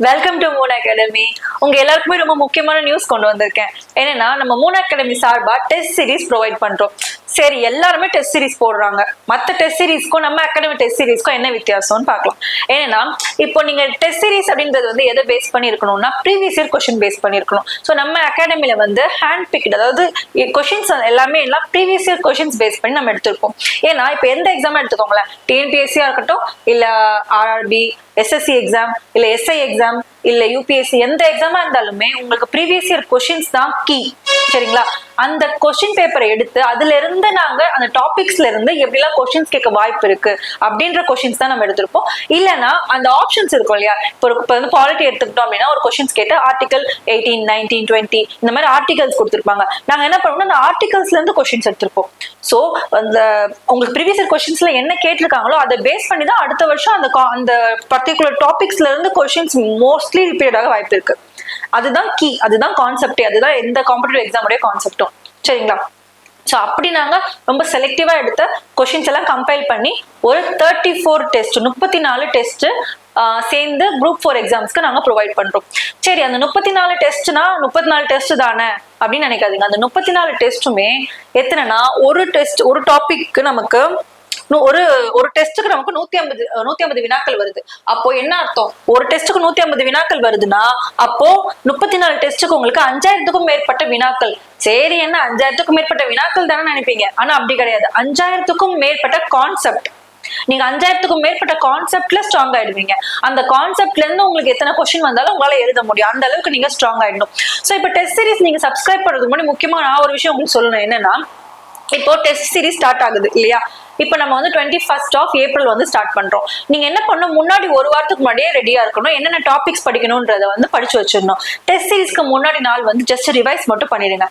Welcome to Moon academy. உங்க எல்லாருக்குமே ரொம்ப முக்கியமான நியூஸ் கொண்டு வந்திருக்கேன். என்னன்னா நம்ம மூன் அகாடமி சார்பா டெஸ்ட் சீரிஸ் ப்ரொவைட் பண்றோம். சரி, எல்லாருமே டெஸ்ட் சீரிஸ் போடுறாங்க. மற்ற டெஸ்ட் சீரிஸ்க்கும் நம்ம அகாடமி டெஸ்ட் சீரிஸ்க்கும் என்ன வித்தியாசம்னு பார்க்கலாம். ஏன்னா இப்போ நீங்க டெஸ்ட் சீரிஸ் அப்படின்றது வந்து எதை பேஸ் பண்ணி இருக்கணும்னா ப்ரீவியஸ் இயர் கொஸ்டின் பேஸ் பண்ணி இருக்கணும். ஸோ நம்ம அகாடமில வந்து ஹேண்ட் பிக்ட், அதாவது கொஸ்டின்ஸ் எல்லாமே எல்லாம் ப்ரீவியஸ் இயர் கொஸ்டின்ஸ் பேஸ் பண்ணி நம்ம எடுத்திருப்போம். ஏன்னா இப்போ எந்த எக்ஸாம் எடுத்துக்கோங்களேன், டிஎன்பிஎஸ்சியா இருக்கட்டும், இல்ல ஆர்ஆர்பி, எஸ்எஸ்சி எக்ஸாம், இல்ல எஸ்ஐ எக்ஸாம், இல்ல யூபிஎஸ்சி, எந்த எக்ஸாமா இருந்தாலுமே உங்களுக்கு ப்ரீவியஸ் இயர் கொஸ்டின்ஸ் தான் கீ. சரிங்களா? அந்த கொஸ்டின் பேப்பரை எடுத்து அதுல இருந்து நாங்க அந்த டாபிக்ஸ்ல இருந்து எப்படிலாம் கொஸ்டின்ஸ் கேட்க வாய்ப்பு இருக்கு அப்படின்ற கொஸ்டின்ஸ் தான் நம்ம எடுத்திருப்போம். இல்லைன்னா அந்த ஆப்ஷன்ஸ் இருக்கும் இல்லையா, இப்போ வந்து பாலிட்டி எடுத்துக்கிட்டோம் அப்படின்னா ஒரு கொஸ்டின்ஸ் கேட்டு ஆர்டிகல் 18, 19, 20 இந்த மாதிரி ஆர்டிகல்ஸ் கொடுத்துருப்பாங்க. நாங்க என்ன பண்ணுவோம்னா அந்த ஆர்டிகல்ஸ்ல இருந்து கொஸ்டின்ஸ் எடுத்திருப்போம். ஸோ அந்த உங்களுக்கு ப்ரீவியஸ் இயர் கொஸ்டின்ஸ்ல என்ன கேட்டிருக்காங்களோ அதை பேஸ் பண்ணி தான் அடுத்த வருஷம் அந்த பர்டிகுலர் டாபிக்ஸ்ல இருந்து கொஸ்டின்ஸ் மோஸ்ட்லி ரிப்பீட் ஆக வாய்ப்பு இருக்கு. அதுதான் கீ, அதுதான் கான்செப்டே, அதுதான் எந்த காம்படிட்டிவ் எக்ஸாமுடைய கான்செப்டும். சரிங்களா? ஸோ அப்படி நாங்கள் ரொம்ப செலக்டிவா எடுத்த கொஸ்டின்ஸ் எல்லாம் கம்பைல் பண்ணி ஒரு 34 டெஸ்ட், 34 டெஸ்ட் சேர்ந்து குரூப் 4 எக்ஸாம்ஸ்க்கு நாங்கள் ப்ரொவைட் பண்றோம். சரி, அந்த 34 டெஸ்ட்னா 34 டெஸ்ட் தானே அப்படின்னு நினைக்காதீங்க. அந்த 34 டெஸ்ட்டுமே எத்தனைனா ஒரு டாபிக் நமக்கு ஒரு டெஸ்ட்டுக்கு நமக்கு 150 வினாக்கள் வருது. அப்போ என்ன அர்த்தம்? ஒரு டெஸ்ட்டுக்கு 150 வினாக்கள் வருதுன்னா அப்போ 34 டெஸ்ட்டுக்கு உங்களுக்கு 5000க்கும் மேற்பட்ட வினாக்கள். சரி, என்ன 5000க்கும் மேற்பட்ட வினாக்கள் தானே நினைப்பீங்க. ஆனா அப்படி கிடையாது. 5000க்கும் மேற்பட்ட கான்செப்ட். நீங்க 5000க்கும் மேற்பட்ட கான்செப்ட்ல ஸ்ட்ராங் ஆயிடுவீங்க. அந்த கான்செப்ட்ல இருந்து உங்களுக்கு எத்தனை கொஸ்டின் வந்தாலும் உங்களால எழுத முடியும். அந்த அளவுக்கு நீங்க ஸ்ட்ராங் ஆயிடணும். சோ இப்போ டெஸ்ட் சீரிஸ் நீங்க சப்ஸ்கிரைப் பண்றதுக்கு முன்னாடி முக்கியமா நான் ஒரு விஷயம் உங்களுக்கு சொல்லணும். என்னன்னா, இப்போ டெஸ்ட் சீரிஸ் ஸ்டார்ட் ஆகுது இல்லையா? இப்போ நம்ம வந்து 21 ஏப்ரல் வந்து ஸ்டார்ட் பண்றோம். நீங்க என்ன பண்ணணும், முன்னாடி ஒரு வாரத்துக்கு முன்னாடியே ரெடியா இருக்கணும். என்னென்ன டாபிக்ஸ் படிக்கணும்ன்றத வந்து படிச்சு வச்சிடணும். டெஸ்ட் சீரிஸ்க்கு முன்னாடி நாள் வந்து ஜஸ்ட் ரிவைஸ் மட்டும் பண்ணிடுங்க.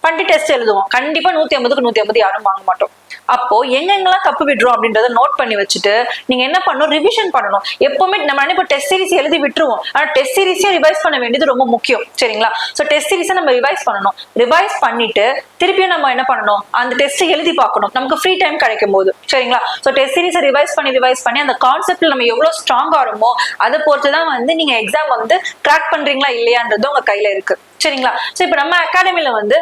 பண்ணி டெஸ்ட் எழுதுவோம். கண்டிப்பா 150க்கு 150 யாரும் வாங்க மாட்டோம். அப்போ எங்கெங்கெல்லாம் தப்பு விடுறோம் அப்படின்றத நோட் பண்ணி வச்சுட்டு நீங்க என்ன பண்ணணும், ரிவிஷன் பண்ணணும். எப்பவுமே நம்ம இப்போ டெஸ்ட் சீரிஸ் எழுதி விட்டுருவோம். ஆனா டெஸ்ட் சீரிஸே ரிவைஸ் பண்ண வேண்டியது ரொம்ப முக்கியம். சரிங்களா? ஸோ டெஸ்ட் சீரிஸை நம்ம ரிவைஸ் பண்ணணும். ரிவைஸ் பண்ணிட்டு திருப்பியும் நம்ம என்ன பண்ணணும், அந்த டெஸ்ட் எழுதி பார்க்கணும் நமக்கு ஃப்ரீ டைம் கிடைக்கும் போது. சரிங்களா? ஸோ டெஸ்ட் சீரிஸை ரிவைஸ் பண்ணி அந்த கான்செப்ட்ல நம்ம எவ்வளவு ஸ்ட்ராங் ஆகிறோமோ அதை பொறுத்துதான் வந்து நீங்க எக்ஸாம் வந்து கிராக் பண்றீங்களா இல்லையான்றது உங்க கையில இருக்கு. சரிங்களா? ஸோ இப்போ நம்ம அகாடமில வந்து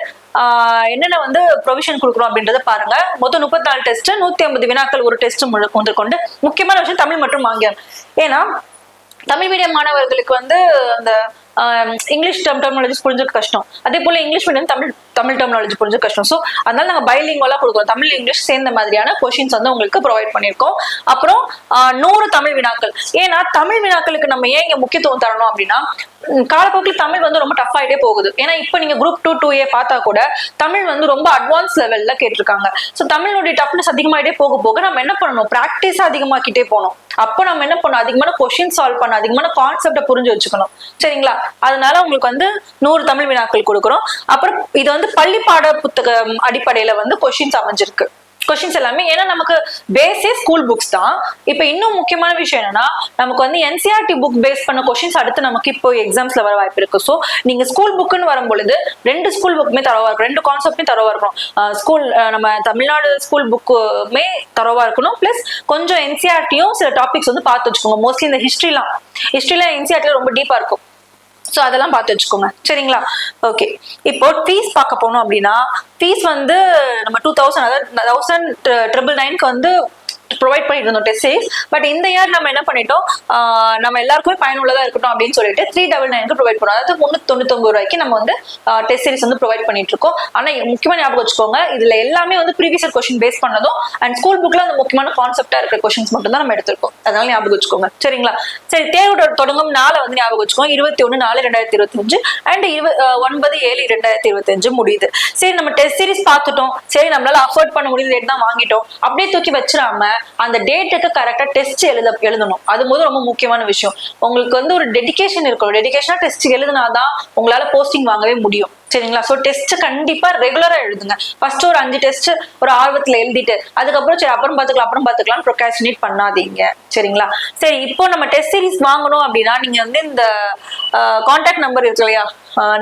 என்னென்ன வந்து ப்ரொவிஷன் கொடுக்குறோம் அப்படின்றத பாருங்க. மொத்தம் 34 டெஸ்ட், 150 வினாக்கள் ஒரு டெஸ்ட் கொண்டு முக்கியமான விஷயம் தமிழ் மற்றும் ஆங்கிலம். ஏன்னா தமிழ் மீடியம் மாணவர்களுக்கு வந்து அந்த இங்கிலீஷ் டெர்மினாலஜிஸ் புரிஞ்சுக்க கஷ்டம். அதே போல இங்கிலீஷ் மீடியம் தமிழ் டெர்மினாலஜி புரிஞ்சுக்க கஷ்டம். ஸோ அதனால நாங்கள் பைலிங்குவலா கொடுக்குறோம். தமிழ் இங்கிலீஷ் சேர்ந்த மாதிரியான கொஸ்டின்ஸ் வந்து உங்களுக்கு ப்ரொவைட் பண்ணியிருக்கோம். அப்புறம் 100 தமிழ் வினாக்கள். ஏன்னா தமிழ் வினாக்களுக்கு நம்ம ஏன் இங்க முக்கியத்துவம் தரணும் அப்படின்னா, காலப்போக்கில் தமிழ் வந்து ரொம்ப டஃப் ஆகிட்டே போகுது. ஏன்னா இப்போ நீங்க குரூப் 2, 2A பார்த்தா கூட தமிழ் வந்து ரொம்ப அட்வான்ஸ் லெவல்ல கேட்டிருக்காங்க. ஸோ தமிழுடைய டஃப்னஸ் அதிகமாகிட்டே போக நம்ம என்ன பண்ணணும், ப்ராக்டிஸ் அதிகமாக்கிட்டே போகணும். அப்போ நம்ம என்ன பண்ணணும், அதிகமான கொஸ்டின் சால்வ் பண்ணணும், அதிகமான கான்செப்டை புரிஞ்சு வச்சுக்கணும். சரிங்களா? அதனால உங்களுக்கு வந்து 100 தமிழ் வினாக்கள் கொடுக்குறோம். அப்புறம் இது வந்து பள்ளி பாட புத்தகம் அடிப்படையில வந்து கொஸ்டின்ஸ் அமைஞ்சிருக்கு. கொஸ்டின்ஸ் எல்லாமே ஏன்னா நமக்கு பேஸே ஸ்கூல் புக்ஸ் தான். இப்போ இன்னும் முக்கியமான விஷயம் என்னன்னா, நமக்கு வந்து என்சிஆர்டி புக் பேஸ் பண்ண கொஸ்டின்ஸ் அடுத்து நமக்கு இப்போ எக்ஸாம்ஸ்ல வர வாய்ப்பு இருக்கு. ஸோ நீங்க ஸ்கூல் புக்குன்னு வரும்பொழுது 2 ஸ்கூல் புக்குமே தரவா இருக்கணும், 2 கான்செப்ட்மே தரவா இருக்கணும். ஸ்கூல் நம்ம தமிழ்நாடு ஸ்கூல் புக்குமே தரவா இருக்கணும். பிளஸ் கொஞ்சம் என்சிஆர்டியும் சில டாபிக்ஸ் வந்து பார்த்து வச்சுக்கோங்க. மோஸ்ட்லி இந்த ஹிஸ்ட்ரிலாம் என்சிஆர்டில ரொம்ப டீப்பா இருக்கும். ஸோ அதெல்லாம் பார்த்து வச்சுக்கோங்க. சரிங்களா? ஓகே, இப்போ ஃபீஸ் பார்க்க போனோம் அப்படின்னா ஃபீஸ் வந்து நம்ம 2000, அதாவது 1999க்கு வந்து ப்ரொவைட் பண்ணிட்டு இருந்தோம் டெஸ்ட் சீரிஸ். பட் இந்த இயர் நம்ம என்ன பண்ணிட்டோம், நம்ம எல்லாருக்குமே பயனுள்ளதா இருக்கட்டும் அப்படின்னு சொல்லிட்டு 399க்கு ப்ரொவைட் பண்ணோம். அதாவது 399 ரூபாய்க்கு நம்ம வந்து டெஸ்ட் சீரிஸ் வந்து ப்ரொவைட் பண்ணிட்டு இருக்கோம். ஆனா முக்கியமா ஞாபகம் வச்சுக்கோங்க, இதுல எல்லாமே வந்து ப்ரீவியஸ் இயர் கொஸ்டின் பேஸ் பண்ணதும் அண்ட் ஸ்கூல் புக்ல அந்த முக்கியமான கான்செப்டா இருக்கிற கொஸ்டின்ஸ் மட்டும் தான் நம்ம எடுத்திருக்கோம். அதனால ஞாபகம் வச்சுக்கோங்க. சரிங்களா? சரி, தேர்வு தொடங்கும் நாளை வந்து ஞாபகம் வச்சுக்கோங்க. 21/4/2025 அண்ட் 9/7/2025 முடியுது. சரி, நம்ம டெஸ்ட் சீரிஸ் பார்த்துட்டோம். சரி, நம்மளால அஃபோர்ட் பண்ண முடியுது, டேட் தான் வாங்கிட்டோம். அப்படியே தூக்கி வச்சிடாம அந்த டேட்டுக்கு கரெக்டா டெஸ்ட் எழுதணும். அது போது ரொம்ப முக்கியமான விஷயம். உங்களுக்கு வந்து ஒரு டெடிகேஷன் இருக்கணும். டெடிகேஷனா டெஸ்ட் எழுதுனாதான் உங்களால போஸ்டிங் வாங்கவே முடியும். சரிங்களா? ஸோ டெஸ்ட் கண்டிப்பா ரெகுலரா எழுதுங்க. ஃபர்ஸ்ட் ஒரு 5 டெஸ்ட் ஒரு ஆர்வத்துல எழுதிட்டு அதுக்கப்புறம் சரி அப்புறம் பார்த்துக்கலாம் ப்ரொக்ராஸ்டினேட் பண்ணாதீங்க. சரிங்களா? சரி, இப்போ நம்ம டெஸ்ட் சீரிஸ் வாங்கணும் அப்படின்னா நீங்க வந்து இந்த கான்டாக்ட் நம்பர் இருக்கு இல்லையா,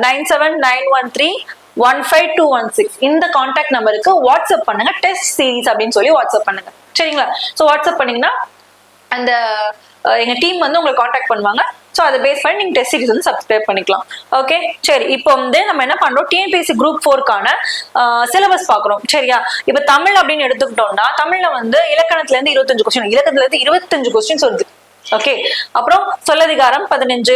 9791315216 இந்த கான்டாக்ட் நம்பருக்கு வாட்ஸ்அப் பண்ணுங்க. டெஸ்ட் சீரிஸ் அப்படின்னு சொல்லி வாட்ஸ்அப் பண்ணுங்க. சரிங்களா? ஸோ வாட்ஸ்அப் பண்ணீங்கன்னா அந்த எங்க டீம் வந்து உங்களை காண்டாக்ட் பண்ணுவாங்க. ஸோ அதை பேஸ் பண்ணி நீங்க டெஸ்ட் சீரிஸ் வந்து சப்ஸ்கிரைப் பண்ணிக்கலாம். ஓகே சரி, இப்போ வந்து நம்ம என்ன பண்றோம், டிஎன்பிஎஸ்சி குரூப் 4க்கான சிலபஸ் பாக்குறோம். சரியா, இப்ப தமிழ் அப்படின்னு எடுத்துக்கிட்டோம்னா தமிழ்ல வந்து இலக்கணத்துல இருந்து 25 கொஸ்டின், இலக்கணத்துல இருந்து 25 கொஸ்டின்ஸ் வருது. ஓகே, அப்புறம் சொல்லதிகாரம் 15,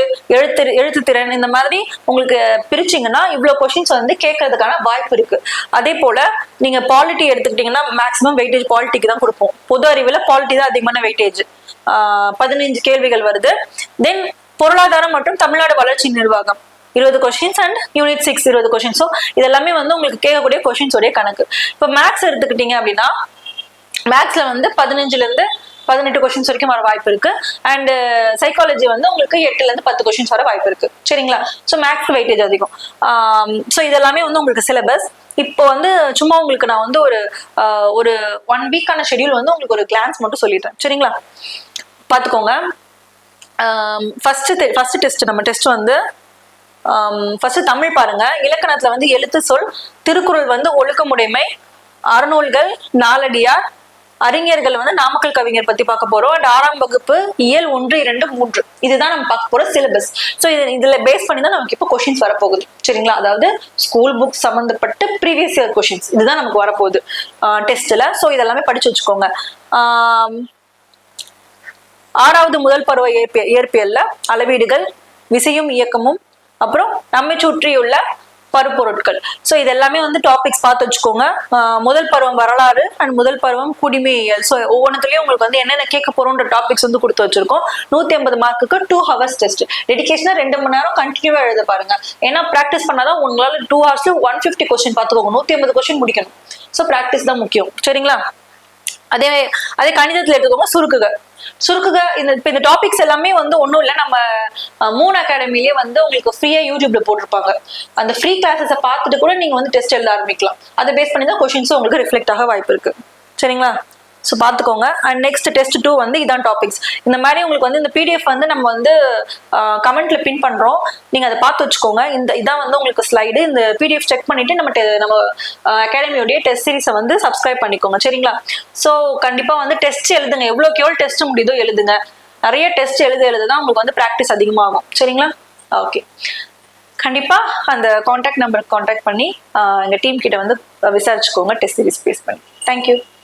எழுத்து திறன், இந்த மாதிரி உங்களுக்கு பிரிச்சிங்கன்னா இவ்வளவு கொஸ்டின்ஸ் வந்து கேட்கறதுக்கான வாய்ப்பு இருக்கு. அதே போல நீங்க பாலிட்டி எடுத்துக்கிட்டீங்கன்னா மேக்ஸிமம் வெயிட்டேஜ் பாலிட்டிக்கு தான் கொடுப்போம். பொது அறிவுல பாலிட்டி தான் அதிகமான வெயிட்டேஜ், 15 கேள்விகள் வருது. தென் பொருளாதாரம் மற்றும் தமிழ்நாடு வளர்ச்சி நிர்வாகம் 20 questions and unit 6 20 questions. So இதெல்லாமே வந்து உங்களுக்கு கேட்கக்கூடிய கொஸ்டின்ஸ் உடைய கணக்கு. இப்போ மேக்ஸ் எடுத்துக்கிட்டீங்க அப்படின்னா மேக்ஸ்ல வந்து 15ல இருந்து 18 கொஸ்டின்ஸ் வரைக்கும் வர வாய்ப்பு இருக்கு. அண்ட் சைக்காலஜி வந்து உங்களுக்கு 8ல இருந்து 10 கொஸ்டின்ஸ் வர வாய்ப்பு இருக்கு. சரிங்களா, ஸோ மேக்ஸ் வெயிட்டேஜ் அதிகம். ஸோ இதெல்லாமே வந்து உங்களுக்கு சிலபஸ். இப்போ வந்து சும்மா உங்களுக்கு நான் வந்து ஒரு 1 வீக்கான ஷெடியூல் வந்து உங்களுக்கு ஒரு கிளான்ஸ் மட்டும் சொல்லிட்டேன். சரிங்களா, பார்த்துக்கோங்க. ஃபர்ஸ்ட் டெஸ்ட் நம்ம டெஸ்ட் வந்து ஃபர்ஸ்ட் தமிழ் பாருங்க. இலக்கணத்துல வந்து எழுத்து சொல், திருக்குறள் வந்து ஒழுக்கமுடைமை, அறநூல்கள், நாலடியார், அறிஞர்கள் வந்து நாமக்கல் கவிஞர் பத்தி பார்க்க போறோம். அண்ட் 6ஆம் வகுப்பு இயல் 1, 2, 3 இதுதான் நம்ம பார்க்க போற சிலபஸ். ஸோ இதுல பேஸ் பண்ணி தான் நமக்கு இப்போ கொஸ்டின்ஸ் வரப்போகுது. சரிங்களா, அதாவது ஸ்கூல் புக் சம்பந்தப்பட்ட ப்ரீவியஸ் இயர் கொஸ்டின்ஸ் இதுதான் நமக்கு வரப்போகுது டெஸ்ட்ல. ஸோ இதெல்லாமே படிச்சு வச்சுக்கோங்க. 6வது முதல் பருவ இயற்பியல்ல அளவீடுகள், விசையும் இயக்கமும், அப்புறம் நம்மை சுற்றியுள்ள பருப்பொருட்கள். ஸோ இது எல்லாமே வந்து டாபிக்ஸ் பார்த்து வச்சுக்கோங்க. முதல் பருவம் வரலாறு அண்ட் முதல் பருவம் குடிமையியல். ஸோ ஒவ்வொன்றுத்துலயும் உங்களுக்கு வந்து என்னென்ன கேட்க போறோம்ன்ற டாபிக்ஸ் வந்து கொடுத்து வச்சிருக்கோம். 150 மார்க்குக்கு 2 ஹவர்ஸ் டெஸ்ட். டெடிகேஷனா 2 மணி நேரம் கண்டினியூவா எழுத பாருங்க. ஏன்னா பிராக்டிஸ் பண்ணாதான் உங்களால 2 ஹவர்ஸ்ல 150 கொஸ்டின் பார்த்துக்கோங்க. 150 கொஸ்டின் முடிக்கணும். ஸோ பிராக்டிஸ் தான் முக்கியம். சரிங்களா, அதே கணிதத்துல எடுத்துக்கோங்க. சுருக்குக இந்த டாபிக்ஸ் எல்லாமே வந்து ஒன்றும் இல்லை, நம்ம மூன் அகாடமிலேயே வந்து உங்களுக்கு ஃப்ரீயா யூடியூப்ல போட்டிருப்பாங்க. அந்த ஃப்ரீ கிளாஸஸை பார்த்துட்டு கூட நீங்க வந்து டெஸ்ட் எழுத ஆரம்பிக்கலாம். அதை பேஸ் பண்ணி தான் கொஸ்டின்ஸும் உங்களுக்கு ரிஃப்ளெக்ட் ஆக வாய்ப்பு இருக்கு. சரிங்களா, ஸோ பார்த்துக்கோங்க. அண்ட் நெக்ஸ்ட் டெஸ்ட் 2 வந்து இதான் டாபிக்ஸ். இந்த மாதிரி உங்களுக்கு வந்து இந்த பிடிஎஃப் வந்து நம்ம வந்து கமெண்ட்ல பின் பண்றோம், நீங்க அதை பார்த்து வச்சுக்கோங்க. இதான் வந்து உங்களுக்கு ஸ்லைடு. இந்த பிடிஎஃப் செக் பண்ணிட்டு நம்ம அகாடமியோடைய டெஸ்ட் சீரிஸை வந்து சப்ஸ்கிரைப் பண்ணிக்கோங்க. சரிங்களா, ஸோ கண்டிப்பா வந்து டெஸ்ட் எழுதுங்க. எவ்வளோக்கு எவ்வளோ டெஸ்ட் முடியுதோ எழுதுங்க. நிறைய டெஸ்ட் எழுதுதான் உங்களுக்கு வந்து ப்ராக்டிஸ் அதிகமாகும். சரிங்களா, ஓகே. கண்டிப்பா அந்த கான்டாக்ட் நம்பருக்கு கான்டாக்ட் பண்ணி எங்க டீம் கிட்ட வந்து விசாரிச்சுக்கோங்க டெஸ்ட் சீரிஸ் பேஸ் பண்ணி. தேங்க்யூ.